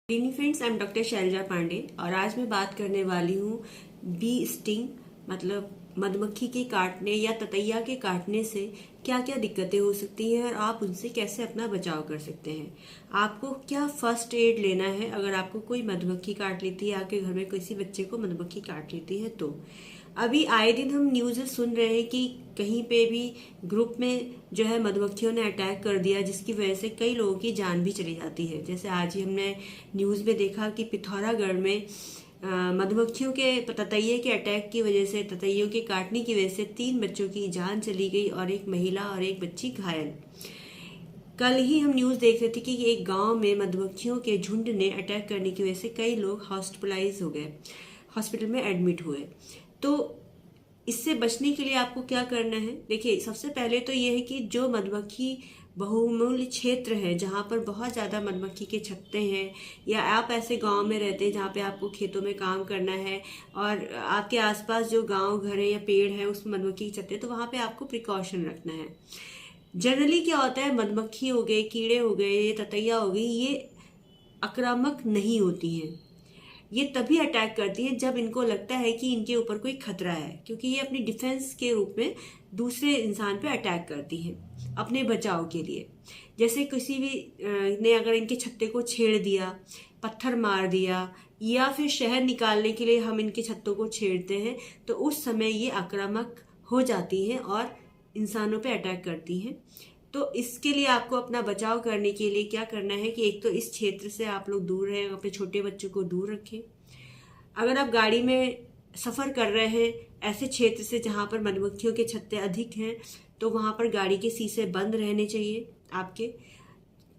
Good evening friends, I am doctor Shailaja Pandey और आज मैं बात करने वाली हूँ बी स्टिंग मतलब मधुमक्खी के काटने या ततैया के काटने से क्या क्या दिक्कतें हो सकती हैं और आप उनसे कैसे अपना बचाव कर सकते हैं। आपको क्या फर्स्ट एड लेना है अगर आपको कोई मधुमक्खी काट लेती है, आपके घर में किसी बच्चे को मधुमक्खी काट लेती है तो अभी आए दिन हम न्यूज़ सुन रहे हैं कि कहीं पे भी ग्रुप में जो है मधुमक्खियों ने अटैक कर दिया, जिसकी वजह से कई लोगों की जान भी चली जाती है। जैसे आज ही हमने न्यूज़ में देखा कि पिथौरागढ़ में मधुमक्खियों के ततैये के अटैक की वजह से, ततैयों के काटने की वजह से 3 बच्चों की जान चली गई और एक महिला और एक बच्ची घायल। कल ही हम न्यूज़ देख रहे थे कि एक गांव में मधुमक्खियों के झुंड ने अटैक करने की वजह से कई लोग हॉस्पिटलाइज हो गए, हॉस्पिटल में एडमिट हुए। तो इससे बचने के लिए आपको क्या करना है? देखिए, सबसे पहले तो ये है कि जो मधुमक्खी बहुमूल्य क्षेत्र है जहाँ पर बहुत ज़्यादा मधुमक्खी के छत्ते हैं, या आप ऐसे गांव में रहते हैं जहाँ पे आपको खेतों में काम करना है और आपके आसपास जो गांव घर है या पेड़ है उसमें मधुमक्खी के छत्ते, तो वहाँ पे आपको प्रिकॉशन रखना है। जनरली क्या होता है, मधुमक्खी हो गए, कीड़े हो गए, ततैया हो गई, ये आक्रामक नहीं होती हैं। ये तभी अटैक करती हैं जब इनको लगता है कि इनके ऊपर कोई खतरा है, क्योंकि ये अपनी डिफेंस के रूप में दूसरे इंसान पे अटैक करती हैं अपने बचाव के लिए। जैसे किसी भी ने अगर इनके छत्ते को छेड़ दिया, पत्थर मार दिया, या फिर शहद निकालने के लिए हम इनके छत्तों को छेड़ते हैं, तो उस समय ये आक्रामक हो जाती हैं और इंसानों पे अटैक करती हैं। तो इसके लिए आपको अपना बचाव करने के लिए क्या करना है कि एक तो इस क्षेत्र से आप लोग दूर रहें, अपने छोटे बच्चों को दूर रखें। अगर आप गाड़ी में सफ़र कर रहे हैं ऐसे क्षेत्र से जहाँ पर मधुमक्खियों के छत्ते अधिक हैं, तो वहाँ पर गाड़ी के शीशे बंद रहने चाहिए आपके।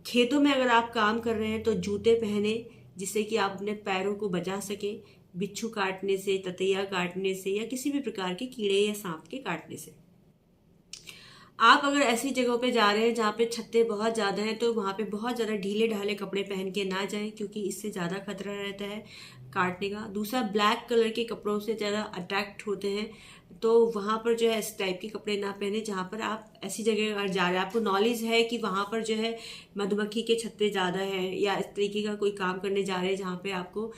खेतों में अगर आप काम कर रहे हैं तो जूते पहने, जिससे कि आप अपने पैरों को बचा सकें बिच्छू काटने से, ततैया काटने से, या किसी भी प्रकार के कीड़े या सांप के काटने से। आप अगर ऐसी जगहों पे जा रहे हैं जहाँ पे छत्ते बहुत ज़्यादा हैं, तो वहाँ पे बहुत ज़्यादा ढीले ढाले कपड़े पहन के ना जाएं, क्योंकि इससे ज़्यादा खतरा रहता है काटने का। दूसरा, ब्लैक कलर के कपड़ों से ज़्यादा अट्रैक्ट होते हैं, तो वहाँ पर जो है इस टाइप के कपड़े ना पहने। जहाँ पर आप ऐसी जगह अगर जा रहे हैं, आपको नॉलेज है कि वहाँ पर जो है मधुमक्खी के छत्ते ज़्यादा हैं, या इस तरीके का कोई काम करने जा रहे हैं जहाँ पे आपको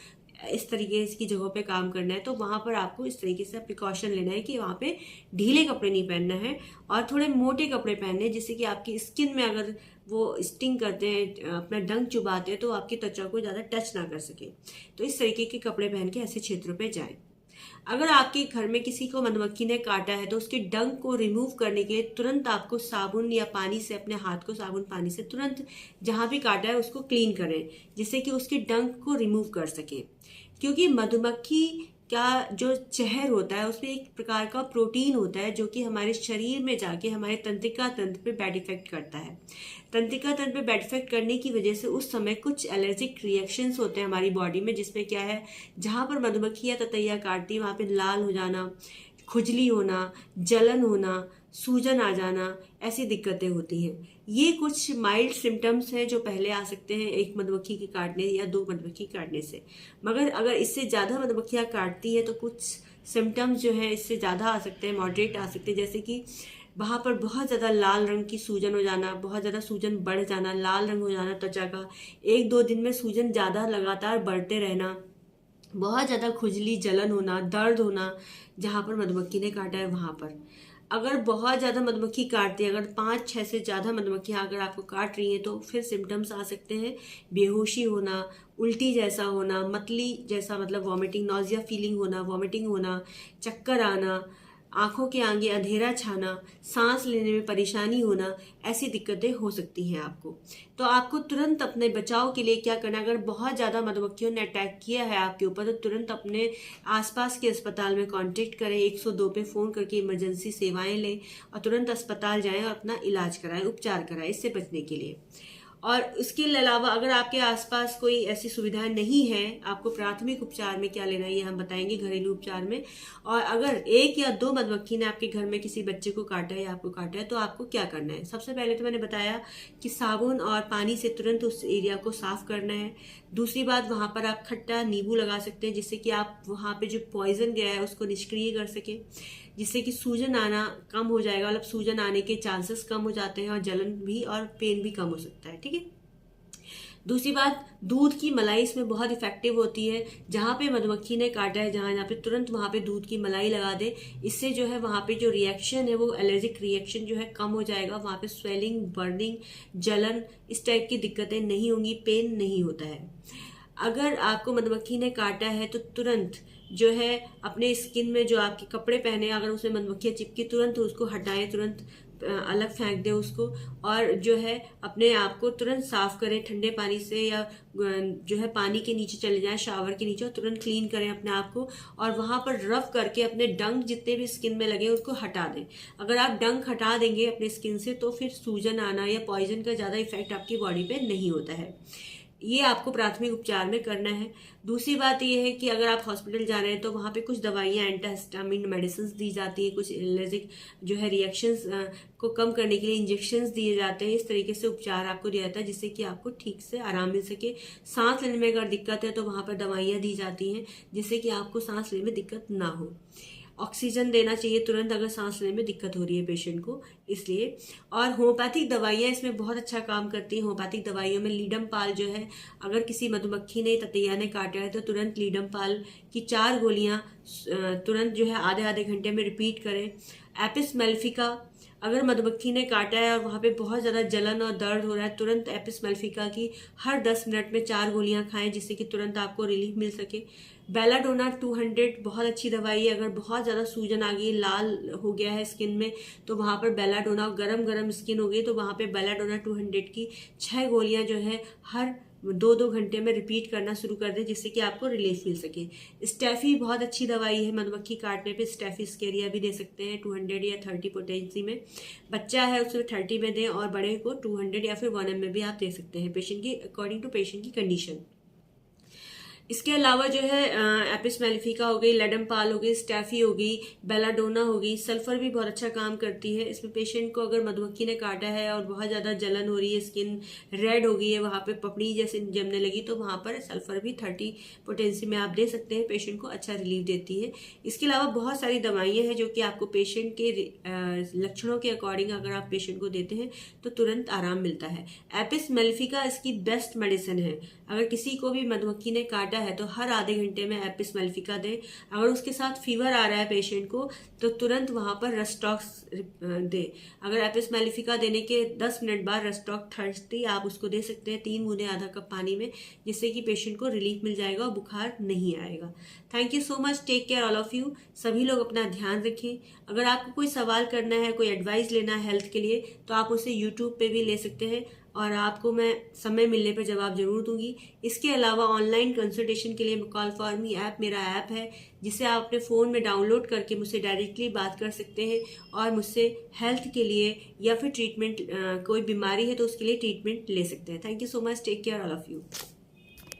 इस तरीके की जगहों पे काम करना है, तो वहाँ पर आपको इस तरीके से प्रिकॉशन लेना है कि वहाँ पे ढीले कपड़े नहीं पहनना है और थोड़े मोटे कपड़े पहनने हैं, जिससे कि आपकी स्किन में अगर वो स्टिंग करते हैं, अपना डंक चुभाते हैं, तो आपकी त्वचा को ज़्यादा टच ना कर सके। तो इस तरीके के कपड़े पहन के ऐसे क्षेत्रों पर जाएँ। अगर आपके घर में किसी को मधुमक्खी ने काटा है, तो उसके डंक को रिमूव करने के लिए तुरंत आपको साबुन या पानी से, अपने हाथ को साबुन पानी से तुरंत जहाँ भी काटा है उसको क्लीन करें, जिससे कि उसके डंक को रिमूव कर सके। क्योंकि मधुमक्खी का जो जहर होता है उसमें एक प्रकार का प्रोटीन होता है जो कि हमारे शरीर में जाके हमारे तंत्रिका तंत्र पे बैड इफेक्ट करता है। तंत्रिका तंत्र पे बैड इफेक्ट करने की वजह से उस समय कुछ एलर्जिक रिएक्शंस होते हैं हमारी बॉडी में, जिसमें क्या है, जहाँ पर मधुमक्खी या ततैया काटती है वहाँ पे लाल हो जाना, खुजली होना, जलन होना, सूजन आ जाना, ऐसी दिक्कतें होती हैं। ये कुछ माइल्ड सिम्टम्स हैं जो पहले आ सकते हैं एक मधुमक्खी के काटने या 2 मधुमक्खी काटने से। मगर अगर इससे ज़्यादा मधुमक्खियाँ काटती है तो कुछ सिम्टम्स जो हैं इससे ज़्यादा आ सकते हैं, मॉडरेट आ सकते हैं। जैसे कि वहाँ पर बहुत ज़्यादा लाल रंग की सूजन हो जाना, बहुत ज़्यादा सूजन बढ़ जाना, लाल रंग हो जाना त्वचा का, 1-2 दिन में सूजन ज़्यादा लगातार बढ़ते रहना, बहुत ज़्यादा खुजली, जलन होना, दर्द होना जहाँ पर मधुमक्खी ने काटा है वहाँ पर। अगर बहुत ज़्यादा मधुमक्खी काटती है, अगर 5-6 से ज़्यादा मधुमक्खियाँ अगर आपको काट रही हैं, तो फिर सिम्टम्स आ सकते हैं बेहोशी होना, उल्टी जैसा होना, मतली जैसा मतलब वॉमिटिंग, नॉजिया फीलिंग होना, वॉमिटिंग होना, चक्कर आना, आंखों के आगे अंधेरा छाना, सांस लेने में परेशानी होना, ऐसी दिक्कतें हो सकती हैं आपको। तो आपको तुरंत अपने बचाव के लिए क्या करना है, अगर बहुत ज़्यादा मधुमक्खियों ने अटैक किया है आपके ऊपर, तो तुरंत अपने आसपास के अस्पताल में कांटेक्ट करें, 102 पे फ़ोन करके इमरजेंसी सेवाएं लें और तुरंत अस्पताल जाएं और अपना इलाज कराएं, उपचार कराएं इससे बचने के लिए। और उसके अलावा अगर आपके आसपास कोई ऐसी सुविधाएं नहीं है, आपको प्राथमिक उपचार में क्या लेना है ये हम बताएंगे, घरेलू उपचार में। और अगर 1 या 2 मधुमक्खी ने आपके घर में किसी बच्चे को काटा है या आपको काटा है, तो आपको क्या करना है? सबसे पहले तो मैंने बताया कि साबुन और पानी से तुरंत उस एरिया को साफ करना है। दूसरी बात, वहाँ पर आप खट्टा नींबू लगा सकते हैं, जिससे कि आप वहाँ पे जो पॉइजन गया है उसको निष्क्रिय कर सकें, जिससे कि सूजन आना कम हो जाएगा, मतलब सूजन आने के चांसेस कम हो जाते हैं और जलन भी और पेन भी कम हो सकता है। ठीक है। दूसरी बात, दूध की मलाई इसमें बहुत इफेक्टिव होती है। जहाँ पे मधुमक्खी ने काटा है, जहाँ पे तुरंत वहाँ पे दूध की मलाई लगा दे। इससे जो है वहाँ पे जो रिएक्शन है वो एलर्जिक रिएक्शन जो है कम हो जाएगा। वहाँ पे स्वेलिंग, बर्निंग, जलन, इस टाइप की दिक्कतें नहीं होंगी, पेन नहीं होता है। अगर आपको मधुमक्खी ने काटा है तो तुरंत जो है अपने स्किन में जो आपके कपड़े पहने, अगर उसमें मधुमक्खियां चिपकी, तुरंत उसको हटाएं, तुरंत अलग फेंक दें उसको। और जो है अपने आप को तुरंत साफ करें ठंडे पानी से, या जो है पानी के नीचे चले जाएं, शावर के नीचे, और तुरंत क्लीन करें अपने आप को। और वहां पर रफ करके अपने डंक जितने भी स्किन में लगे उसको हटा दें। अगर आप डंक हटा देंगे अपने स्किन से तो फिर सूजन आना या पॉइजन का ज्यादा इफेक्ट आपकी बॉडी पे नहीं होता है। ये आपको प्राथमिक उपचार में करना है। दूसरी बात ये है कि अगर आप हॉस्पिटल जा रहे हैं तो वहाँ पे कुछ दवाइयाँ, एंटाहिस्टामिन मेडिसिन दी जाती है, कुछ एलर्जिक जो है रिएक्शंस को कम करने के लिए इंजेक्शंस दिए जाते हैं। इस तरीके से उपचार आपको दिया जाता है जिससे कि आपको ठीक से आराम मिल सके। सांस लेने में अगर दिक्कत है तो वहाँ पर दवाइयाँ दी जाती हैं जिससे कि आपको सांस लेने में दिक्कत ना हो। ऑक्सीजन देना चाहिए तुरंत अगर सांस लेने में दिक्कत हो रही है पेशेंट को, इसलिए। और होम्योपैथिक दवाइयाँ इसमें बहुत अच्छा काम करती हैं। होम्योपैथिक दवाइयों में लीडम पाल जो है, अगर किसी मधुमक्खी ने, ततैया ने काटा है तो तुरंत लीडम पाल की 4 गोलियां तुरंत जो है आधे आधे घंटे में रिपीट करें। एपिस मेलिफिका, अगर मधुमक्खी ने काटा है और वहाँ पे बहुत ज़्यादा जलन और दर्द हो रहा है, तुरंत एपिस मेलिफिका की हर 10 मिनट में 4 गोलियां खाएं जिससे कि तुरंत आपको रिलीफ मिल सके। बेलाडोना 200 बहुत अच्छी दवाई है। अगर बहुत ज़्यादा सूजन आ गई, लाल हो गया है स्किन में, तो वहाँ पर बेलाडोना, गरम गरम स्किन हो गई तो वहाँ पे बेलाडोना 200 की 6 गोलियां जो है हर 2-2 घंटे में रिपीट करना शुरू कर दें जिससे कि आपको रिलीफ मिल सके। स्टेफी बहुत अच्छी दवाई है, मधुमक्खी काटने पे स्टेफी स्केरिया भी दे सकते हैं 200 या 30 पोटेंसी में। बच्चा है उसे 30 में दें और बड़े को 200 या फिर 1 में भी आप दे सकते हैं, पेशेंट की अकॉर्डिंग टू पेशेंट की कंडीशन। इसके अलावा जो है एपिस मेलिफिका हो गई, लेडम पाल हो गई, स्टेफी हो गई, बेलाडोना हो गई। सल्फर भी बहुत अच्छा काम करती है। इसमें पेशेंट को अगर मधुमक्खी ने काटा है और बहुत ज़्यादा जलन हो रही है, स्किन रेड हो गई है, वहाँ पे पपड़ी जैसे जमने लगी, तो वहाँ पर सल्फर भी 30 पोटेंसी में आप दे सकते हैं, पेशेंट को अच्छा रिलीफ देती है। इसके अलावा बहुत सारी दवाइयाँ हैं जो कि आपको पेशेंट के लक्षणों के अकॉर्डिंग अगर आप पेशेंट को देते हैं तो तुरंत आराम मिलता है। एपिस मेलिफिका इसकी बेस्ट मेडिसिन है। अगर किसी को भी मधुमक्खी ने काटा है तो हर आधे घंटे में एपिस मेलिफिका दें। अगर उसके साथ फीवर आ रहा है पेशेंट को तो तुरंत वहां पर रस्टॉक्स दे। अगर एपिस मेलिफिका देने के 10 मिनट बाद रस्टॉक 30 आप उसको दे सकते हैं, 3 बूंदे आधा कप पानी में, जिससे कि पेशेंट को रिलीफ मिल जाएगा और बुखार नहीं आएगा। Thank you so much. Take care all of you. सभी लोग अपना ध्यान रखें। अगर आपको कोई सवाल करना है, कोई एडवाइस लेना है हेल्थ के लिए, तो आप उसे यूट्यूब पे भी ले सकते हैं और आपको मैं समय मिलने पर जवाब जरूर दूंगी। इसके अलावा ऑनलाइन कंसल्टेशन के लिए कॉल फॉर मी ऐप मेरा ऐप है जिसे आप अपने फ़ोन में डाउनलोड करके मुझसे डायरेक्टली बात कर सकते हैं और मुझसे हेल्थ के लिए या फिर ट्रीटमेंट, कोई बीमारी है तो उसके लिए ट्रीटमेंट ले सकते हैं। Thank you so much. Take care all of you.